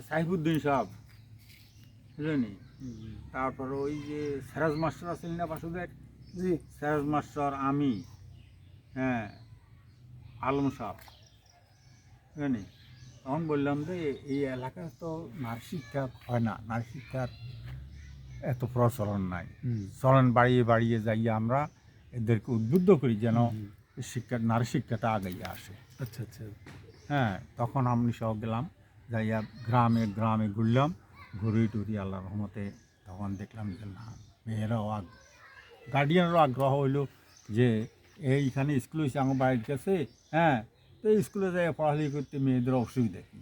সাইফুদ্দিন সাহেব বুঝলেনি, তারপর ওই যে সেরাজ মাস্টার আছেন না বাসুদের, জি সেরাজ মাস্টার, আমি, হ্যাঁ, আলম সাহেব, বুঝলেনি। তখন বললাম যে এই এলাকায় তো নারী শিক্ষা হয় না, নারী শিক্ষার এত প্রচলন নাই, চলন বাড়িয়ে বাড়িয়ে যাইয়ে আমরা এদেরকে উদ্বুদ্ধ করি যেন শিক্ষা, নারী শিক্ষাটা আগাইয়ে আসে। আচ্ছা আচ্ছা। হ্যাঁ, তখন আমি সহ গেলাম, যাইয়া গ্রামে গ্রামে ঘুরলাম, ঘুরি টুরি আল্লাহর রহমতে তখন দেখলাম যে না, মেয়েরাও গার্ডিয়ানরাও আগ্রহ হইলো যে এইখানে স্কুল হয়েছে আমার বাড়ির কাছে, হ্যাঁ, তো স্কুলে যাই পড়ালেখা করতে মেয়েদের অসুবিধা কী।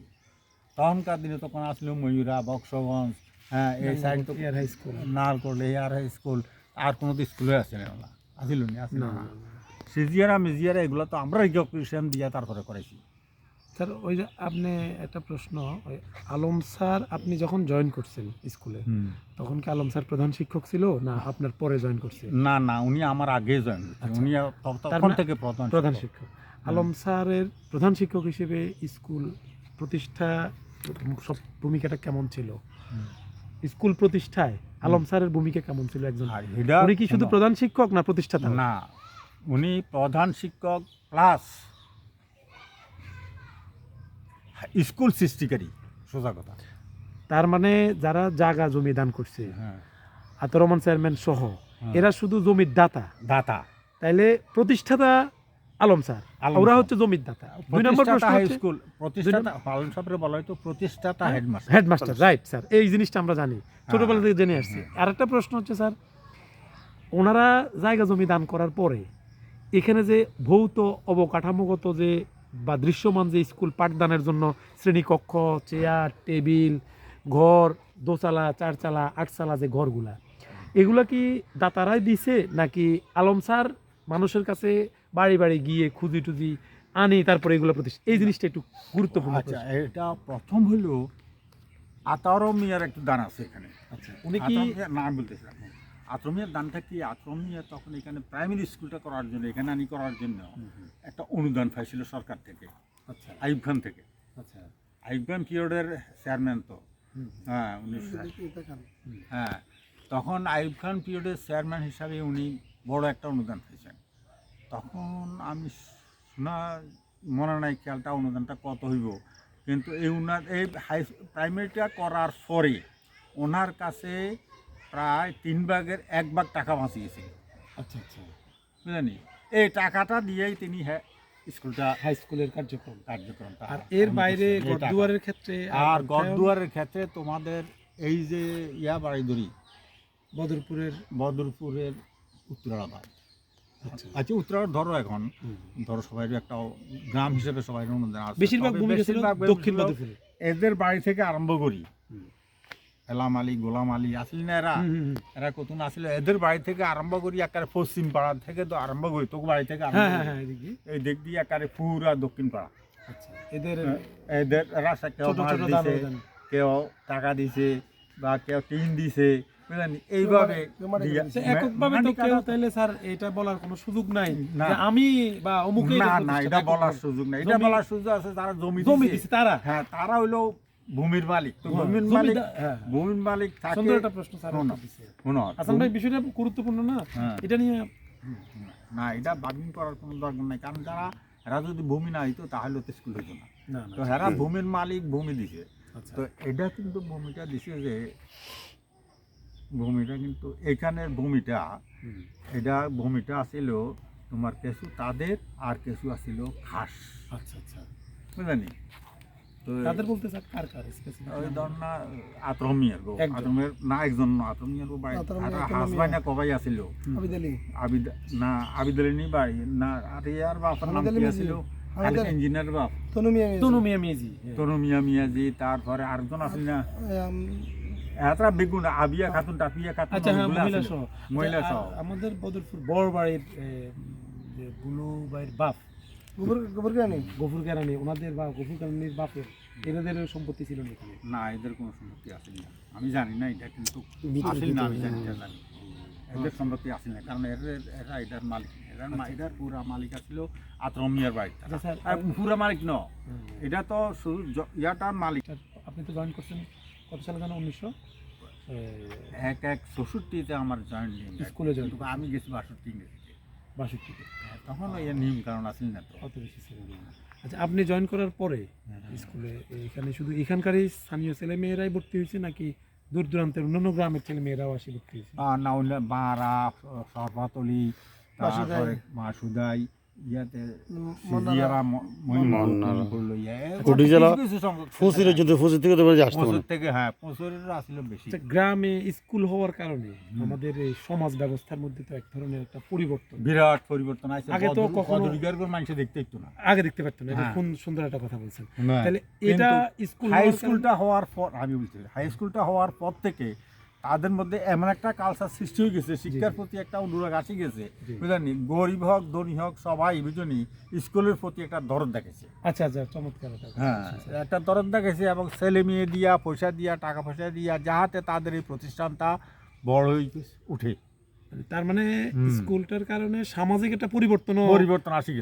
তখনকার দিনে তখন আসলো ময়ূরা, বক্সগঞ্জ, হ্যাঁ, এই সাইড তো হাই স্কুল নার করলে এয়ার হাই স্কুল, আর কোনো তো স্কুলে আসে না, ওলা আসিল নি, আসে না। সিজিয়ারা মিজিয়ারা এগুলো তো আমরা রিকগনিশন দিয়া তারপরে করেছি। স্যার ওই যে আপনি একটা প্রশ্ন, ওই আলম স্যার আপনি যখন জয়েন করছেন স্কুলে তখন কি আলম স্যার প্রধান শিক্ষক ছিল না আপনার পরে জয়েন করছে? না না, উনি আমার আগে জয়েন করছেন, আচ্ছা। উনি তখন থেকে প্রধান শিক্ষক। আলম স্যারের প্রধান শিক্ষক হিসেবে স্কুল প্রতিষ্ঠা সব ভূমিকাটা কেমন ছিল? স্কুল প্রতিষ্ঠায় আলম স্যারের ভূমিকা কেমন ছিল? একজন উনি কি শুধু প্রধান শিক্ষক না প্রতিষ্ঠাতা? না, উনি প্রধান শিক্ষক প্লাস স্কুল সৃষ্টিকারী, সোজা কথা। তার মানে যারা জায়গা জমি দান করছে, হ্যাঁ, আতর রহমান চেয়ারম্যান সহ, এরা শুধু জমির দাতা। দাতা। তাইলে প্রতিষ্ঠাতা আলম স্যার, ওরা হচ্ছে জমির দাতা। দুই নম্বর প্রশ্ন হাই হচ্ছে স্কুল প্রতিষ্ঠাতা, আলম সাহেবের বলা হয়তো প্রতিষ্ঠাতা হেডমাস্টার। হেডমাস্টার, রাইট স্যার, এই জিনিসটা আমরা জানি, ছোটবেলা থেকে জেনে আসছি। আরেকটা প্রশ্ন হচ্ছে স্যার, ওনারা জায়গা জমি দান করার পরে এখানে যে ভৌত অবকাঠামোগত যে বা দৃশ্যমান যে স্কুল পাঠদানের জন্য শ্রেণীকক্ষ, চেয়ার, টেবিল, ঘর, দোতলা, চারচালা, আটচালা যে ঘরগুলা, এগুলা কি দাতারাই দিছে নাকি আলম স্যার মানুষের কাছে বাড়ি বাড়ি গিয়ে খুঁজি টুজি আনি তারপরে এগুলো প্রতিষ্ঠা? এই জিনিসটা একটু গুরুত্বপূর্ণ। আচ্ছা, এটা প্রথম হইল আতারো মিয়ার একটু দান আছে এখানে। আচ্ছা, উনি কি না, আমি বলতেছিলাম আতরমিয়ার দানটা কি, আতরমিয়া তখন এখানে প্রাইমারি স্কুলটা করার জন্য, এখানে আনি করার জন্য একটা অনুদান পাইছিল সরকার থেকে। আচ্ছা আইয়ুব খান থেকে। আচ্ছা আইয়ুব খান পিরিয়ডের চেয়ারম্যান তো, হ্যাঁ, হ্যাঁ, তখন আইয়ুব খান পিরিয়ডের চেয়ারম্যান হিসাবে উনি বড় একটা অনুদান পেয়েছেন। তখন আমি শোনা মনে নাই খেয়ালটা অনুদানটা কত হইব, কিন্তু এই প্রাইমারিটা করার পরে ওনার কাছে প্রায় 1/3 টাকা বাঁচিয়েছিল। আচ্ছা আচ্ছা, বুঝলেনি, এই টাকাটা দিয়েই তিনি স্কুলটা, হাই স্কুলের কার্যক্রমটা। আর এর এর বাইরে গড়দুয়ারের ক্ষেত্রে, আর গড়দুয়ারের ক্ষেত্রে তোমাদের এই যে বাড়িদড়ি বদরপুরের উত্তরাড়া বাড়ি। আচ্ছা, উত্তরাড়া ধরো এখন ধরো সবাই একটা গ্রাম হিসেবে সবাই অনুদান আছে, বেশিরভাগ ভূমিকা ছিল দক্ষিণ বদরপুরে। এদের বাড়ি থেকে আরম্ভ করি, এলাম আলী, গোলাম আলী আসিল না, এরা কতক্ষণ আসলে এদের বাড়ি থেকে আরম্ভ করি, একেবারে পশ্চিম পাড়া থেকে তো আরম্ভ করি, তোকে বাড়ি থেকে এই দিক দিয়ে একেবারে পুরা দক্ষিণ পাড়া। আচ্ছা, এদের রাস্তা কেউ কেউ টাকা দিছে বা কেউ টিন দিছে, বুঝলেন, এইভাবে এককভাবে তো কেউ তাইলে স্যার এটা বলার কোনো সুযোগ নাই যে আমি বা অমুকে, না, এটা বলার সুযোগ নাই। এটা বলার সুযোগ আছে যারা জমি দিছে তারা, হ্যাঁ, তারা হইলো ভূমির মালিক। তো ভূমির মালিক থাকে। সুন্দর একটা প্রশ্ন স্যার, হাসান ভাই, বিষয়টা গুরুত্বপূর্ণ না, এটা নিয়ে না, এটা বাগিং করার কোনো দরকার নাই, কারণ এরা যদি ভূমি না হইতো তাহলে তো স্কুল হইতো না। তো এরা ভূমির মালিক, ভূমি দিছে। তো এটা কিন্তু ভূমিটা দিছে যে ভূমিটা কিন্তু এখানের ভূমিটা, এটা ভূমিটা আসিল তোমার কিছু তাদের আর কিছু আসিল খাস। আচ্ছা আচ্ছা, বুঝলেনি, তো তাদের বলতে স্যার কার ওই ধর না আতরমিয়ার না, একজন আতরমিয়ার হাসবাই না কবাই আসিল, আবিদ আলী নি বাড়ি না, আর ইয়ার বাপার নাম কি আসিল, ইঞ্জিনিয়ার বাপ তনু মিয়া মিয়াজি। তারপরে আরেকজন আসিল না, এতটা বেগুন আবিয়া খাতুন, টাপিয়া খাতুন, মহিলা সহ। আমাদের বদরপুর বড় বাড়ির যে বুলু ভাইয়ের বাপ গফুর কেরানি, ওনাদের বা গফুর কেরানির বাপের এদের সম্পত্তি ছিল এখানে? না, এদের কোনো সম্পত্তি আসেনি না, আমি জানি না এটা, কিন্তু আসেনি না, আমি জানি এদের সম্পত্তি আসেনি না, কারণ এরা এটার মালিক, এটার পুরা মালিক আসছিল আতরমিয়ার বাড়িটা। পুরা মালিক ন, এটা তো শুধু ইয়াটার মালিক। আপনি তো জয়েন করছেন কত সালে জানো 64-তে আমার জয়েন্ট স্কুলে join আমি গেছি 62 62 তখন ওই নিয়ম কারণ আসেন না তো অত বেশি ছিল না। আচ্ছা আপনি জয়েন করার পরে স্কুলে এখানে শুধু এখানকারই স্থানীয় ছেলে মেয়েরাই ভর্তি হয়েছে নাকি দূর দূরান্তের অন্যান্য গ্রামের ছেলে মেয়েরাও আসি ভর্তি হয়েছে? না অন্য বারা সরপাতলি তারপরে মাসুদাই ইয়াতে সিজিয়ারা মন্নারা করলো কোটি জেলা ফুসির যদি ফুসি থেকে তো আসতে পারে থেকে হ্যাঁ 65 আসলে বেশি। আচ্ছা, গ্রামে স্কুল হওয়ার কারণে আমাদের এই সমাজ ব্যবস্থার মধ্যে তো এক ধরনের একটা পরিবর্তন, বিরাট পরিবর্তন আছে। আগে তো কখনো মানুষ দেখতে একটু না, আগে দেখতে পারতেন না। এটা হ্যাঁ। কোন সুন্দর একটা কথা বলছেন। না, তাহলে এটা স্কুল হাই হওয়ার স্কুলটা হওয়ার পর আমি বলছি হাই স্কুলটা হওয়ার পর থেকে তাদের মধ্যে এমন একটা কালচার সৃষ্টি হয়ে গেছে, শিক্ষার প্রতি একটা অনুরাগ আসে গেছে, বুঝলেন? গরিব হোক ধনী হোক সবাই বুঝলি স্কুলের প্রতি একটা দরদ দেখেছে। আচ্ছা আচ্ছা, চমৎকার একটা কথা। হ্যাঁ, একটা দরদ দেখেছে এবং ছেলে মেয়ে দিয়া পয়সা দিয়া টাকা পয়সা দিয়া যাহাতে তাদের এই প্রতিষ্ঠানটা বড় হয়ে উঠে। তার মানে স্কুলটার কারণে সামাজিক একটা পরিবর্তন আসে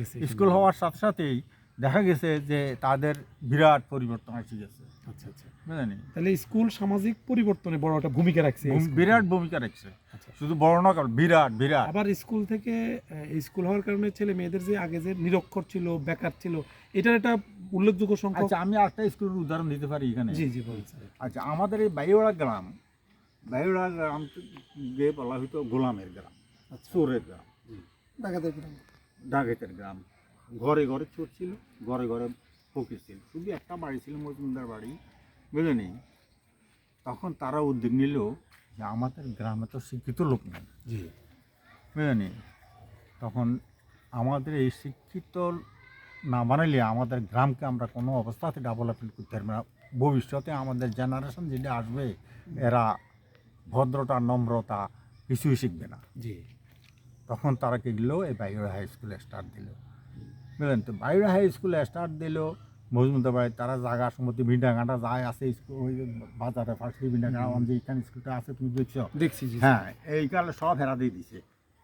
গেছে। স্কুল হওয়ার সাথে সাথেই দেখা গেছে যে তাদের বিরাট পরিবর্তন আসে গেছে। আচ্ছা আচ্ছা, বুঝলেন? তাহলে স্কুল সামাজিক পরিবর্তনে বড় একটা ভূমিকা রাখছে, বিরাট ভূমিকা রাখছে। আচ্ছা। শুধু বড় না, বিরাট বিরাট। আবার স্কুল থেকে স্কুল হওয়ার কারণে ছেলে মেয়েদের যে আগে যে নিরক্ষর ছিল, বেকার ছিল, এটার একটা উল্লেখযোগ্য সংখ্যা। আচ্ছা, আমি একটা স্কুলের উদাহরণ দিতে পারি এখানে। জি জি, বলছেন। আচ্ছা, আমাদের এই বাইওড়া গ্রাম যে বলা হয়তো গোলামের গ্রাম, চোরের গ্রাম, ডাকাতের গ্রাম। ঘরে ঘরে চোর ছিল, ঘরে ঘরে ফকির ছিল, শুধু একটা বাড়ি ছিল মজুমদার বাড়ি, বুঝলেনি? তখন তারা উদ্যোগ নিল যে আমাদের গ্রামে তো শিক্ষিত লোক নেই, জি, বুঝলেনি? তখন আমাদের এই শিক্ষিত না বানাইলে আমাদের গ্রামকে আমরা কোনো অবস্থাতে ডেভেলপমেন্ট করতে পারবো না। ভবিষ্যতে আমাদের জেনারেশন যেটা আসবে এরা ভদ্রতা নম্রতা কিছুই শিখবে না। জি, তখন তারা কি দিল, এই বাইরে হাই স্কুলে স্টার্ট দিল, বুঝলেন? তো বাইরে হাই স্কুলে স্টার্ট দিল মজুমদার বাড়ি। তারা জায়গা সম্মতি ভিন্ডাঘাটা যায় আছে, স্কুল ওই বাজারে ফার্স্টলি ভিন্ডাঘাটা যে এখানে স্কুলটা আছে তুমি দেখছো? দেখছি। হ্যাঁ, এই কারণে সব হেরা দিয়ে দিছে।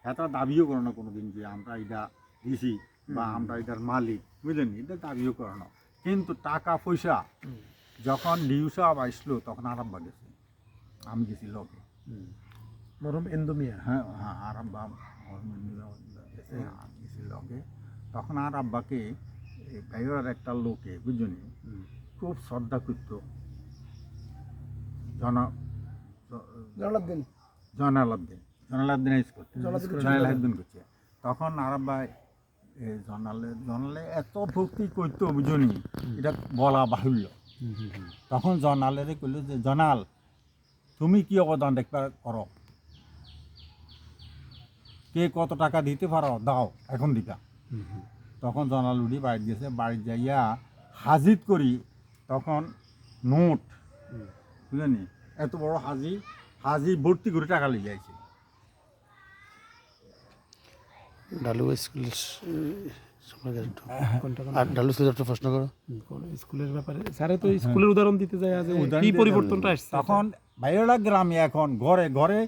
হেরা দাবিও করো না কোনোদিন যে আমরা এটা দিছি বা আমরা এটার মালিক, বুঝলেন? এটা দাবিও করো না। কিন্তু টাকা পয়সা যখন নিউজে আসলো তখন আরম্ভ গেছে, আমি গেছি লগে, মরম এন্দুমিয়া। হ্যাঁ হ্যাঁ, আরম্বা গেছে, আমি গেছি লগে। তখন আর আব্বাকে বাইরের একটা লোকে বুঝলি খুব শ্রদ্ধা করত, জনালাদ্দিন করছে। তখন আর আব্বা জনালে এত ভক্তি করতো বুঝলি, এটা বলা বাহুল্য। তখন জনালেরে কইল যে জনাল তুমি কি অবদান দেখবার করো, কে কত টাকা দিতে পারো দাও, এখন দিবা। তখন জনাল উঠি বাড়ি গেছে, বাড়ি যাইয়া হাজির করি তখন নোট, বুঝলেন? এত বড় হাজি ভর্তি করে টাকা লিয়ে যাইছে। ডালু স্কুলের আর ডালু স্কুলের একটা প্রশ্ন করো। স্কুলের ব্যাপারে স্যারে তো স্কুলের উদাহরণ দিতে যায় যে কি পরিবর্তনটা আসছে। তখন বাইরেলা গ্রামে এখন ঘরে ঘরে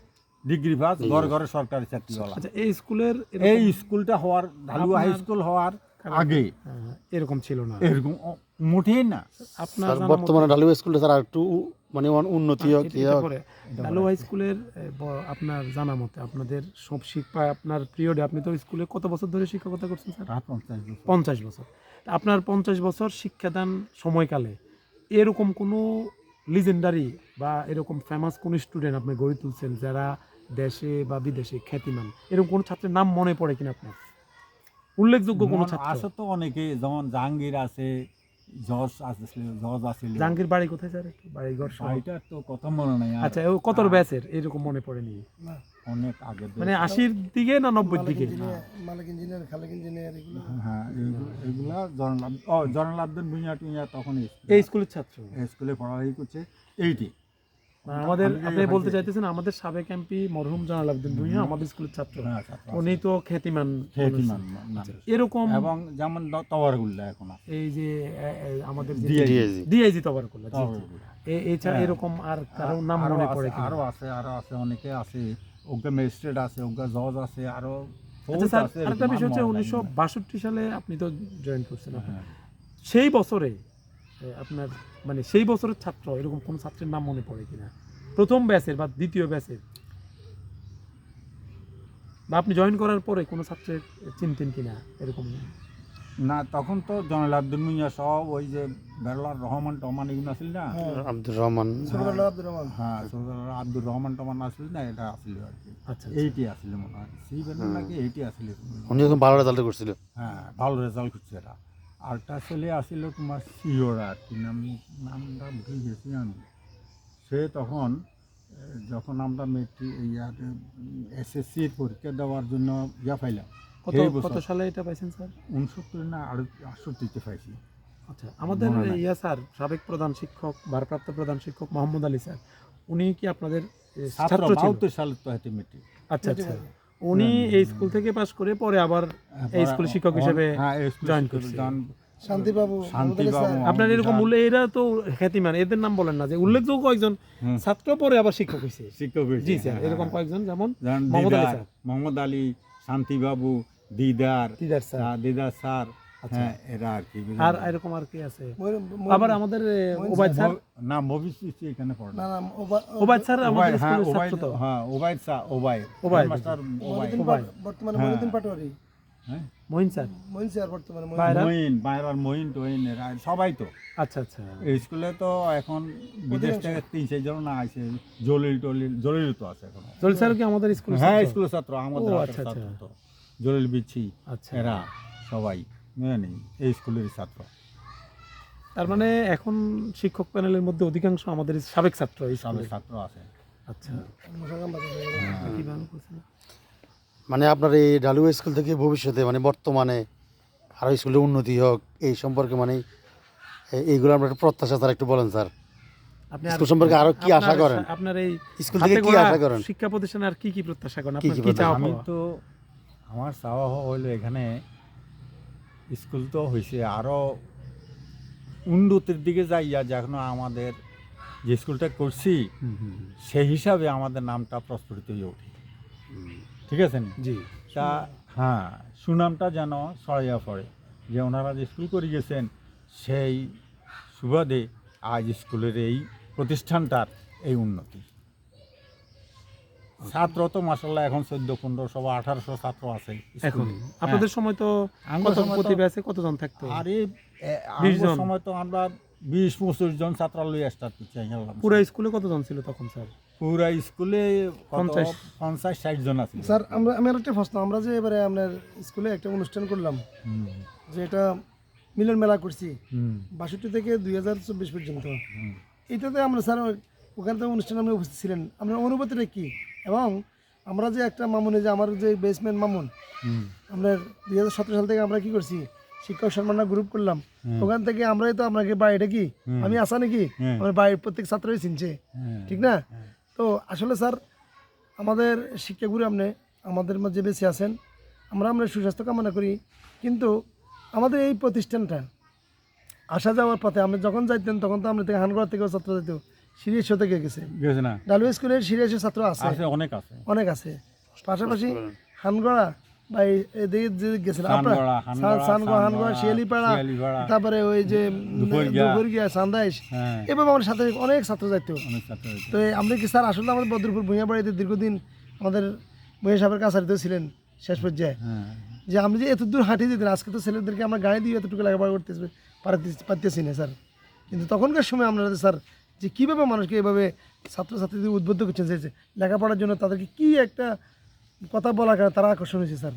ডিগ্রি পাস, ঘরে ঘরে সরকারি চাকরিওয়ালা। আচ্ছা, এই স্কুলের এই স্কুলটা হওয়ার, ঢালু হাই স্কুল হওয়ার আগে এরকম ছিল না, এরকম মোটেই না। আপনার বর্তমানে ডালু স্কুলটা স্যার একটু মানে উন্নতি হোক। ডালু হাই স্কুলের আপনার জানা মতে আপনাদের সব শিক্ষা আপনার পিরিয়ডে, আপনি তো স্কুলে কত বছর ধরে শিক্ষকতা করছেন স্যার? 50 বছর। আপনার 50 বছর শিক্ষাদান সময়কালে এরকম কোনো লিজেন্ডারি বা এরকম ফেমাস কোন স্টুডেন্ট আপনি গড়ে তুলছেন যারা দেশে বা বিদেশে খ্যাতিমান, এরকম কোনো ছাত্রের নাম মনে পড়ে কিনা আপনার? উল্লেখযোগ্য কোনো ছাত্র আছে তো অনেকে, যেমন জাহাঙ্গীর আছে, জজ আছে। জাহাঙ্গীর বাড়ি কোথায় স্যার? বাড়িঘর এটা তো কথা মনে নাই। আচ্ছা, কত ব্যাচের এরকম মনে পড়েনি? অনেক আগে, মানে 80-র দিকে না 90-র দিকে? মালিক ইঞ্জিনিয়ার, খালেক ইঞ্জিনিয়ার, এগুলো। হ্যাঁ, এগুলা জয়নালাদ্দিন ভূঁইয়া টুইয়া তখন এই স্কুলের ছাত্র, স্কুলে পড়ালেখা করছে। এইটি আমাদের, আপনি বলতে চাইতেছেন আমাদের সাবেক এমপি মরহুম জয়নালাদ্দিন ভূঁইয়া আমাদের স্কুলের ছাত্র, উনি তো খ্যাতিমান। এরকম এবং যেমন তওয়ারগুল্লা এখন এই যে আমাদের ডিআইজি তওয়ারগুল্লা, এছাড়া এরকম আর কারো নাম মনে পড়ে কিনা? আরো আছে অনেকে আছে, ওগা ম্যাজিস্ট্রেট আছে, ওগা জজ আছে, আরো। আচ্ছা স্যার, আরেকটা বিষয় হচ্ছে 1962 সালে আপনি তো জয়েন করছেন, সেই বছরে আপনার মানে সেই বছরের ছাত্র এরকম কোন ছাত্রের নাম মনে পড়ে কিনা, প্রথম ব্যাচের বা দ্বিতীয় ব্যাচের, বা আপনি জয়েন করার পরে কোনো ছাত্রের চিনতেন কিনা এরকম? না, তখন তো জয়নাল আব্দুল মিয়া সব ওই যে বেরলার রহমান টমান এগুলো আসল না, আব্দুর রহমান, ছোটবেলা আব্দুর রহমান। হ্যাঁ ছোটবেলার আব্দুর রহমান টমান আসল না, এটা আসলে আর কি আচ্ছা, এইটি আসলে মনে হয়, সেই বেরল নাকি এইটি আসলে, উনি একদম ভালো রেজাল্ট করছিল। হ্যাঁ ভালো রেজাল্ট করছে এরা। আরটা ছেলে আসছিল তোমার সিওরা, কি নামটা ভুলে গেছি আমি। সে তখন যখন আমরা মেট্রিক এসএসসির পরীক্ষা দেওয়ার জন্য পাইলাম, কত এই বছর কত সালে এটা পাইছেন স্যার? 69 না 68-তে পাইছি। আচ্ছা, আমাদের মনে নাই। স্যার সাবেক প্রধান শিক্ষক, ভারপ্রাপ্ত প্রধান শিক্ষক মোহাম্মদ আলী স্যার, উনি কি আপনাদের ছাত্র ছিল? 72 সালে তো হাতে মেট্রিক। আচ্ছা আচ্ছা, উনি এই স্কুল থেকে পাশ করে পরে আবার এই স্কুলে শিক্ষক হিসেবে জয়েন করছে। শান্তিবাবু, শান্তিবাবু, আপনার এরকম এরা তো খ্যাতিমান, এদের নাম বলেন না যে উল্লেখযোগ্য একজন ছাত্র পরে আবার শিক্ষক হয়েছে? শিক্ষক হয়েছে, জি স্যার, হ্যাঁ, এরকম হ্যাঁ। কয়েকজন, যেমন যেমন মোহাম্মদ আলী দিদার, স্যার, মোহাম্মদ আলী, শান্তিবাবু, দিদার, দিদার স্যার, দিদার স্যার, আচ্ছা। হ্যাঁ এরা আর কি। আর এরকম আর কি আছে? আবার আমাদের ওবায়দ স্যার, না ভবিষ্যৎ এখানে পড়ে না না। না ওবায়দ স্যার আমাদের হ্যাঁ স্কুলের ওবায়দ, ছাত্র তো। হ্যাঁ ওবায়দ স্যার, ওবায়দ ওবায়দ, মাস্টার ওবায়দ, বর্তমানে হ্যাঁ। মহিউদ্দিন পাটোয়ারি, হ্যাঁ মহিন স্যার, মহিন স্যার বর্তমানে মহিন। বাইরা? মঈন, বাইরার মঈন টোইন এরা সবাই তো আচ্ছা আচ্ছা, এই স্কুলে তো এখন বিদেশ থেকে 3-4 জন না আছে, জলিল জলিল তো আছে এখন। জলিল স্যার কি আমাদের স্কুলের হ্যাঁ ছাত্র? স্কুলের ছাত্র, আমাদের ও, হাতের আচ্ছা, ছাত্র আচ্ছা। তো জলিল বিচ্ছি, আচ্ছা, এরা সবাই জানি এই স্কুলের ছাত্র। তার মানে এখন শিক্ষক প্যানেলের মধ্যে অধিকাংশ আমাদের সাবেক ছাত্র এই সবাই স্কুলে। ছাত্র আছে। আচ্ছা, মুসাকাম বাজার। কিভাবে বলছেন? মানে আপনার এই ডালুয়া স্কুল থেকে ভবিষ্যতে মানে বর্তমানে আরও স্কুলের উন্নতি হোক এই সম্পর্কে মানে এইগুলো আমরা একটু প্রত্যাশা স্যার একটু বলেন স্যার, আপনি স্কুল সম্পর্কে আরো কি আশা করেন? আপনার এই স্কুল থেকে হাতে কি গড়া আশা করেন? শিক্ষা প্রতিষ্ঠানে আর কি কি প্রত্যাশা করেন? কি আপনার কি কি চাওয়া আমি পাওয়া? তো আমার চাওয়া হইলো এখানে স্কুল তো হয়েছে, আরও উন্নতির দিকে যাইয়া যখন আমাদের যে স্কুলটা করছি সেই হিসাবে আমাদের নামটা প্রস্ফুটিত হয়ে ওঠে, ঠিক আছে না? জি, তা হ্যাঁ সুনামটা যেন ছড়াইয়া পড়ে, যে ওনারা যে স্কুল করে গেছেন সেই সুবাদে আজ স্কুলের এই প্রতিষ্ঠানটার এই উন্নতি। ছাত্র তো মাসাল্লাহ এখন 1400-1500 বা 1800 ছাত্র আছে এখন স্কুলে। আপনাদের সময় তো আমার কত সময় তো- প্রতি ব্যাচে কতজন থাকতো? আর এই 20 জন। সময় তো আমরা 20-25 জন ছাত্র লইয়া স্টার্ট করছি। পুরো স্কুলে কতজন ছিল তখন স্যার? পুরা স্কুলে 50 50-60 জন আছে। স্যার আমি আর একটা প্রশ্ন, আমরা যে এবারে আপনার স্কুলে একটা অনুষ্ঠান করলাম, যে এটা মিলন মেলা করছি 62 থেকে 2024 পর্যন্ত, এটাতে আমরা স্যার ওখানে তো অনুষ্ঠানে আপনি উপস্থিত ছিলেন, আপনার অনুভূতিটা কি? এবং আমরা যে একটা মামুনে, যে আমার যে বেসমেন্ট মামুন, আপনার 2017 সাল থেকে আমরা কি করছি, শিক্ষক সম্মাননা গ্রুপ করলাম, ওখান থেকে আমরাই তো আপনাকে এটা কি আমি আসা নাকি আমার বাইরের প্রত্যেক ছাত্রই চিনছে, ঠিক না? তো আসলে স্যার আমাদের শিক্ষাগুরু আপনি আমাদের মাঝে বেঁচে আছেন, আমরা সুস্বাস্থ্য কামনা করি, কিন্তু আমাদের এই প্রতিষ্ঠানটা আসা যাওয়ার পথে আমরা যখন যাইতেন তখন তো আমরা থেকে হানগড়া থেকেও ছাত্র যেত, সিরিয়াস থেকে গেছে, গেছে না? ডালুয়া স্কুলের সিরিয়াসের ছাত্র আছে, আছে, অনেক আছে। অনেক আছে। পাশাপাশি হানগড়া বা এদিকে যে গেছিলাম আপনার হানগড়া শিয়ালিপাড়া, তারপরে ওই যে দুপুরগিয়া সান্দাইশ, হ্যাঁ, এভাবে আমার সাথে অনেক ছাত্র যাইতো। অনেক ছাত্র আছে। তো আমরা কি স্যার আসলে আমাদের বদরপুর ভূঁইয়া বাড়িতে দীর্ঘদিন আমাদের ভূঁইয়া সাহেবের কাছারিতেও ছিলেন শেষ পর্যায়ে, হ্যাঁ, যে আমি যে এত দূর হাঁটিয়ে দিতেন, আজকে তো ছেলেদেরকে আমরা গাড়ি দিয়ে এতটুকু লেখাপড়া করতে পারতেছি না স্যার, কিন্তু তখনকার সময় আপনারা স্যার যে কীভাবে মানুষকে এভাবে ছাত্রছাত্রীদের উদ্বুদ্ধ করছেন যে লেখাপড়ার জন্য, তাদেরকে কি একটা কথা বলার কারণে তারা আকর্ষণ হয়েছে স্যার?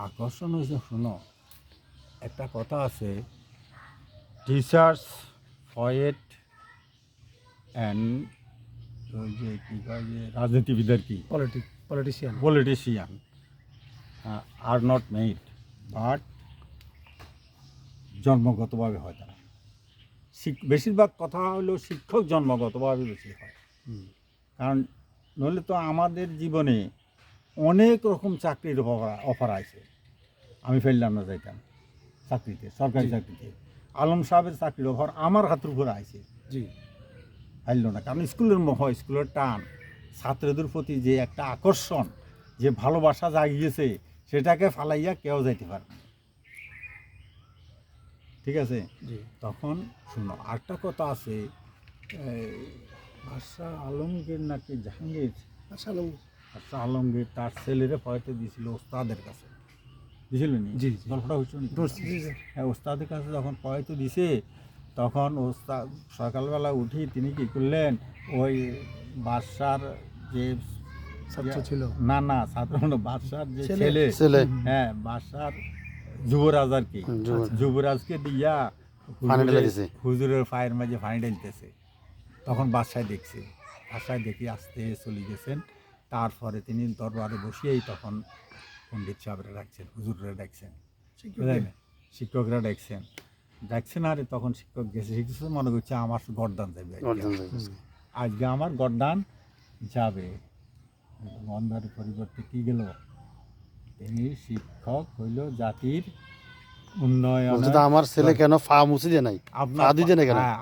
আকর্ষণ হয়েছে, শোনো একটা কথা আছে, টিচার্স ফয়েট অ্যান্ড ওই যে কী কয় যে রাজনীতিবিদের কি politician, politician are not made, but জন্মগতভাবে হয় তারা। বেশিরভাগ কথা হলো শিক্ষক জন্মগতভাবে বেশি হয়, কারণ নইলে তো আমাদের জীবনে অনেক রকম চাকরির অফার আছে, আমি ফেললাম না যাইতাম চাকরিতে, সরকারি চাকরিতে। আলম সাহেবের চাকরির অফার আমার হাতের উপরে আছে, জি, ফাইল না, কারণ স্কুলের হয়, স্কুলের টান, ছাত্রদের প্রতি যে একটা আকর্ষণ, যে ভালোবাসা জাগিয়েছে, সেটাকে ফালাইয়া কেউ যাইতে পারে না। ঠিক আছে? জি। তখন শুনো আরেকটা কথা আছে, বাদশাহ আলমগীর নাকি জাহাঙ্গীর, আসলে বাদশাহ আলমগীর তার ছেলেরে পয়তে দিয়েছিল ওস্তাদের কাছে, দিছিল নি? জি, জি। গল্পটা হয়েছিল নি? জি জি হ্যাঁ, ওস্তাদের কাছে যখন পয়তে দিছে তখন ওস্তাদ সকালবেলা উঠি তিনি কি করলেন, ওই বাদশার যে ছাত্র ছিল। না না ছাত্র না, বাদশার যে ছেলে। ছেলে, ছেলে হ্যাঁ বাদশার যুবরাজ আর কি, যুবরাজকে দিয়া পানি ঢেলে দিছে। হুজুরের পায়ের মাঝে পানি ঢেলতেছে। তখন বাদশায় দেখছে, বাদশায় দেখি আসতে চলে গেছেন। তারপরে তিনি দরবারে বসিয়েই তখন পণ্ডিত সাহেবরা ডাকছেন, হুজুররা ডাকছেন, বুঝলেন? শিক্ষকরা ডাকছেন আর তখন শিক্ষক গেছে, শিখছে মনে করছে আমার গরদান যাবে আজকে, আমার গরদান যাবে। গন্ধার পরিবর্তে কি গেল, তিনি শিক্ষক হইল জাতির উন্নয়ন। বলছে তো আমার ছেলে কেন ফা মুছে দিয়ে নাই, পা দিতে না কেন? হ্যাঁ,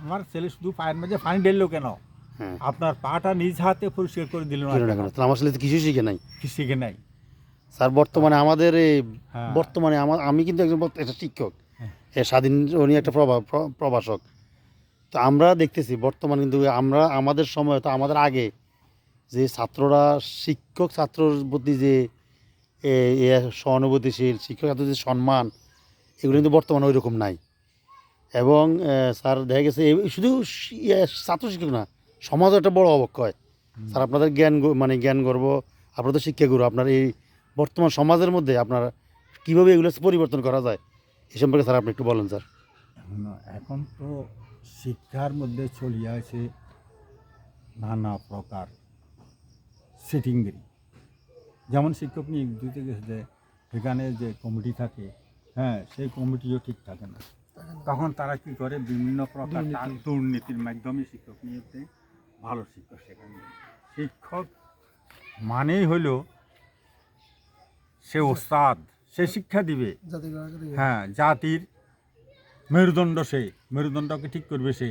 আমার ছেলে শুধু পায়ের মাঝে পানি ঢেললো কেন, হ্যাঁ, আপনার পাটা নিজ হাতে পরিষ্কার করে দিল না কেন না কেন? তাহলে আমার ছেলে তো কিছু শিখে নাই। কি শিখে নাই? স্যার বর্তমানে আমাদের এই হ্যাঁ। বর্তমানে আমি কিন্তু একজন একটা শিক্ষক, স্বাধীন, উনি একটা প্রভাষক। তো আমরা দেখতেছি বর্তমানে কিন্তু আমরা আমাদের সময় তো আমাদের আগে যে ছাত্ররা শিক্ষক ছাত্রর প্রতি যে সহানুভূতিশীল, শিক্ষক ছাত্রের যে সম্মান, এগুলো কিন্তু বর্তমানে ওই রকম নাই। এবং স্যার দেখা গেছে শুধু ছাত্র শিক্ষক না, সমাজও একটা বড় অবক্ষয়। স্যার আপনাদের মানে জ্ঞান গর্ব, আপনাদের শিক্ষা গুরু, আপনার এই বর্তমান সমাজের মধ্যে আপনার কীভাবে এগুলো পরিবর্তন করা যায় এ সম্পর্কে স্যার আপনি একটু বলেন স্যার। এখন তো শিক্ষার মধ্যে চলিয়ে আছে নানা প্রকার সিটিংগিরি। যেমন শিক্ষক নিয়োগ দিতে গেছে, সেখানে যে কমিটি থাকে, হ্যাঁ সেই কমিটিও ঠিক থাকে না। তখন তারা কি করে, বিভিন্ন প্রকার দুর্নীতির মাধ্যমে শিক্ষক নিয়োগ দেয়, ভালো শিক্ষক সেখানে। শিক্ষক মানেই হইল সে ওস্তাদ, সে শিক্ষা দিবে, জাতি হ্যাঁ জাতির মেরুদণ্ড, সে মেরুদণ্ডকে ঠিক করবে সে,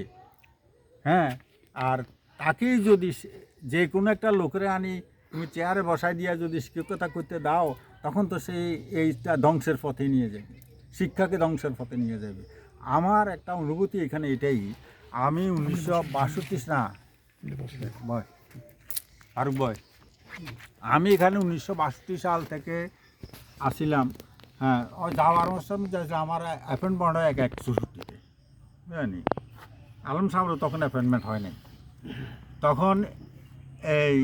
হ্যাঁ। আর তাকেই যদি যে কোনো একটা লোকের আনি তুমি চেয়ারে বসাই দিয়া যদি শিক্ষকতা করতে দাও, তখন তো সেই এইটা ধ্বংসের পথে নিয়ে যাবে, শিক্ষাকে ধ্বংসের পথে নিয়ে যাবে। আমার একটা অনুভূতি এখানে এটাই, আমি 1962 না বয় ফারুক বয়, আমি এখানে 1962 সাল থেকে আসিলাম। হ্যাঁ, ওই যাওয়ার সময় আমার অ্যাপয়েন্টমেন্ট হয় 61 বুঝলেন? আলম সাহেবেরও তখন অ্যাপয়েন্টমেন্ট হয় নাই। তখন এই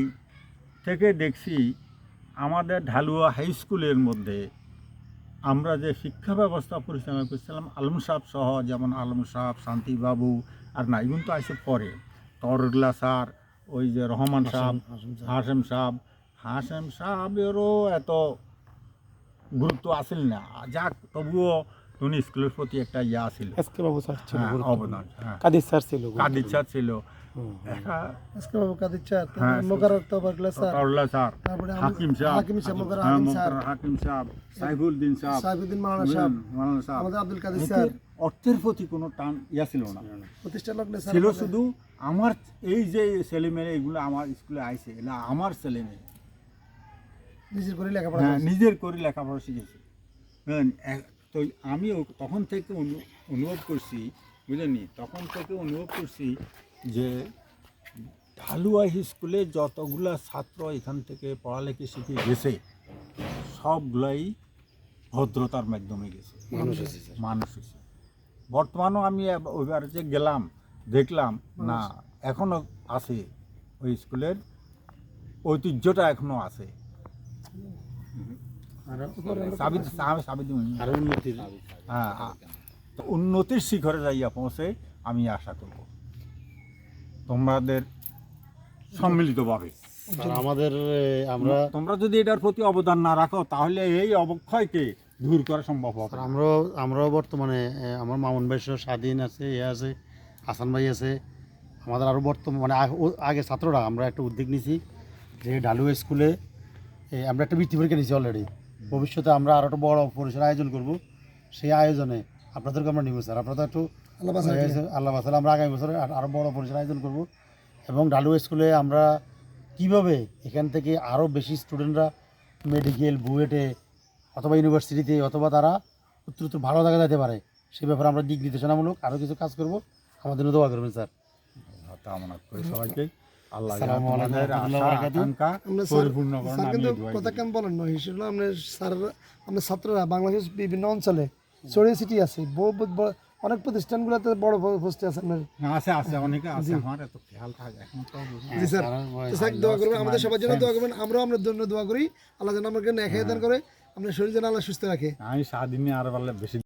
থেকে দেখছি আমাদের ঢালুয়া হাই স্কুলের মধ্যে আমরা যে শিক্ষা ব্যবস্থা পরিচালনা করছিলাম, আলম সাহেব সহ, যেমন আলম সাহেব, শান্তিবাবু, আর নাইগুন তো আসে পরে, তরুল্লা স্যার, ওই যে রহমান সাহেব, হাশেম সাহেবেরও এত গুরুত্ব আসিল না, যাক তবুও উনি স্কুলের প্রতি একটা ইয়ে আসিল, এসকে বাবু স্যার ছিল, হ্যাঁ, গুরুত্বপূর্ণ। অবদান, হ্যাঁ। কাদির স্যার ছিল, কাদির স্যার ছিল, একটা আজকে বাবু কাদের চার হ্যাঁ, মোকাররত তবরকলা স্যার, তরুল্লা স্যার, তারপরে হাকিম সাহেব, হাকিম সাহেব, মোকাররম হ্যাঁ, হাকিম স্যার, মোকাররম হাকিম সাহেব, সাইফুদ্দিন সাহেব, সাইফুদ্দিন মাওলানা সাহেব, মাওলানা সাহেব, আমাদের আব্দুল কাদের স্যার, এদের অর্থের প্রতি কোনো টান ইয়া ছিল না, প্রতিষ্ঠা লগ্নে স্যার ছিল শুধু আমার এই যে ছেলেমেয়ে এগুলো আমার স্কুলে আইছে, এগুলো আমার ছেলেমেয়ে, নিজের করে লেখাপড়া হ্যাঁ করেছে। নিজের করে লেখাপড়া শিখেছে। হ্যাঁ, তো আমি তখন থেকে অনুভব করছি, বুঝলেনি, তখন থেকে অনুভব করছি যে ঢালুয়া স্কুলে যতগুলা ছাত্র এখান থেকে পড়ালেখা শিখে গেছে, সবগুলাই ভদ্রতার মাধ্যমে গেছে, মানুষ হয়েছে। বর্তমানেও আমি ওইবার যে গেলাম দেখলাম না, এখনো আছে ওই স্কুলের ঐতিহ্যটা, এখনো আছে। আরো উন্নতির হ্যাঁ, তো উন্নতির শিখরে যাইয়া পৌঁছে আমি আশা করব তোমাদের সম্মিলিতভাবে। স্যার আমাদের আমরা তোমরা যদি এটার প্রতি অবদান না রাখো, তাহলে এই অবক্ষয়কে দূর করা সম্ভব হবে স্যার না। আমরাও বর্তমানে আমার মামুন ভাই সহ স্বাধীন আছে, আছে হাসান ভাই আছে, আমাদের আরও বর্তমানে মানে আগে ছাত্ররা আমরা একটা উদ্যোগ নিয়েছি যে ঢালুয়া স্কুলে আমরা একটা বৃত্তি পরীক্ষা নিয়েছি অলরেডি। ভবিষ্যতে আমরা আরও একটা বড় পরিসরে আয়োজন করব, সেই আয়োজনে আপনাদেরকে আমরা নিব স্যার। আপনারা একটু আল্লাহ বাসালে আমরা আগামী বছরে আরও বড় পরিসরে আয়োজন করব। এবং ঢালুয়া স্কুলে আমরা কিভাবে এখান থেকে আরও বেশি স্টুডেন্টরা মেডিকেল, বুয়েটে অথবা ইউনিভার্সিটিতে অথবা তারা উত্তরোত্তর ভালো জায়গায় যেতে পারে, সে ব্যাপারে আমরা দিক নির্দেশনামূলক আরও কিছু কাজ করব, আমাদের জন্য দোয়া করবেন স্যার। কামনা করি সবাইকে, আল্লাহ আসসালামু আলাইকুম আমাদের ওয়া আশা বারাকাতুহু। আকাঙ্ক্ষা আমরা স্যার পরিপূর্ণ করুন, স্যার আমি কিন্তু এই দোয়াই কথা করি। কেন বলেন নয় হিসেবে আমরা স্যার আমরা ছাত্ররা বাংলাদেশ বিভিন্ন অঞ্চলে ছড়িয়ে ছিটিয়ে আছে, অনেক প্রতিষ্ঠানগুলোতে বড় বড় পোস্টে আছে আপনার। না, আছে অনেকে আছে, আমার এত খেয়াল থাকে এখন তো জি স্যার, তো স্যার দোয়া করবেন আমাদের সবার জন্য, Thanks. দোয়া করবেন, আমরাও আপনার জন্য দোয়া করি, আল্লাহ যেন আমাকে নেখায় দান করে, আপনার শরীর যেন আল্লাহ সুস্থ রাখে। আমি 7 দিনে আর বেশি